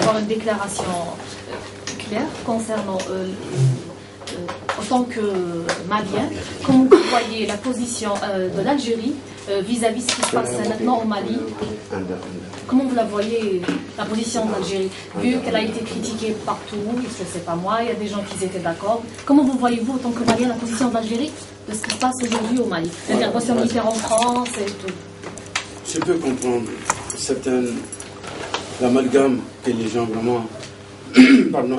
avoir une déclaration claire concernant, en tant que Malien, comment vous voyez la position de l'Algérie vis-à-vis de ce qui se passe maintenant au Mali? Comment vous la voyez, la position de l'Algérie, vu qu'elle a été critiquée partout, je ne sais pas moi, il y a des gens qui étaient d'accord. Comment vous voyez-vous, en tant que Malien, la position de l'Algérie de ce qui se passe aujourd'hui au Mali? L'intervention militaire en France et tout. Je peux comprendre l'amalgame que les gens vraiment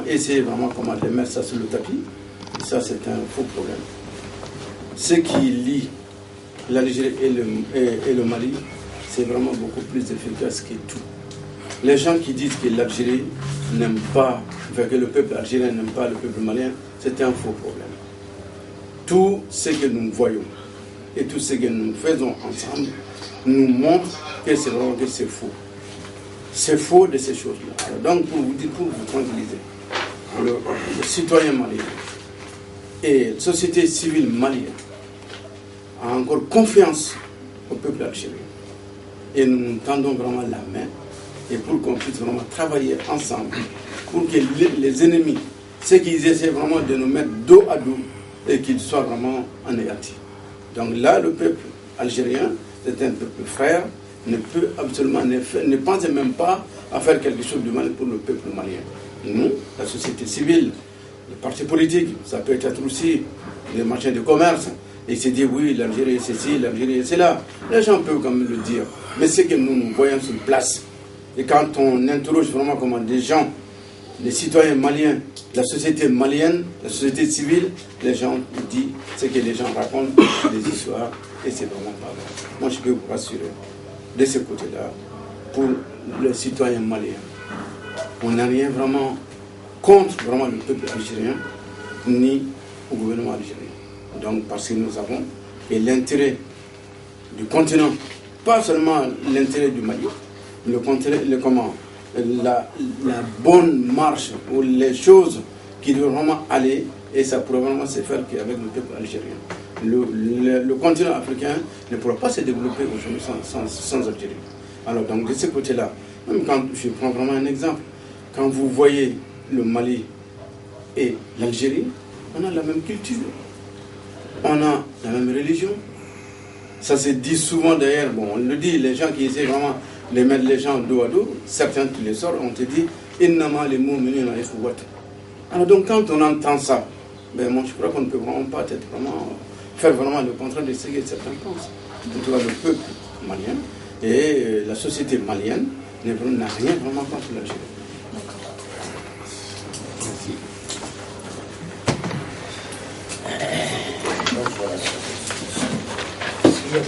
essaient vraiment de mettre ça sur le tapis. Et ça, c'est un faux problème. Ce qui lie l'Algérie et le Mali, c'est vraiment beaucoup plus efficace que tout. Les gens qui disent que l'Algérie n'aime pas, que le peuple algérien n'aime pas le peuple malien, c'est un faux problème. Tout ce que nous voyons et tout ce que nous faisons ensemble nous montre que c'est vraiment que c'est faux. C'est faux de ces choses-là. Donc, pour vous tranquilliser, le citoyen malien et la société civile malienne a encore confiance au peuple algérien. Et nous tendons vraiment la main et pour qu'on puisse vraiment travailler ensemble pour que les ennemis, ceux qui essaient vraiment de nous mettre dos à dos et qu'ils soient vraiment anéantis. Donc là, le peuple algérien, c'est un peuple frère, ne peut absolument ne pense même pas à faire quelque chose de mal pour le peuple malien. Nous, la société civile, les partis politiques, ça peut être aussi des marchands de commerce, et se dire oui, l'Algérie est ceci, l'Algérie est cela. Les gens peuvent quand même le dire. Mais c'est que nous voyons sur place. Et quand on interroge vraiment comment des gens, les citoyens maliens, la société malienne, la société civile, les gens disent ce que les gens racontent, des histoires, et c'est vraiment pas vrai. Moi, je peux vous rassurer, de ce côté-là, pour les citoyens maliens, on n'a rien vraiment contre vraiment le peuple algérien, ni au gouvernement algérien. Donc, parce que nous avons l'intérêt du continent, pas seulement l'intérêt du Mali, la bonne marche ou les choses qui doivent vraiment aller, et ça pourrait vraiment se faire qu'avec le peuple algérien. Le continent africain ne pourra pas se développer aujourd'hui sans Algérie. Alors, donc, de ce côté-là, même quand je prends vraiment un exemple, quand vous voyez le Mali et l'Algérie, on a la même culture. On a la même religion. Ça se dit souvent d'ailleurs, bon, on le dit, les gens qui essaient vraiment de mettre les gens dos à dos, certains qui les sortent, on te dit, innama les mots menus dans les fouettes. Alors donc quand on entend ça, ben moi je crois qu'on ne peut vraiment pas être vraiment, faire vraiment le contraire de ce que certains pensent. En tout cas le peuple malien et la société malienne n'a rien vraiment contre l'Algérie.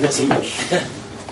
Merci.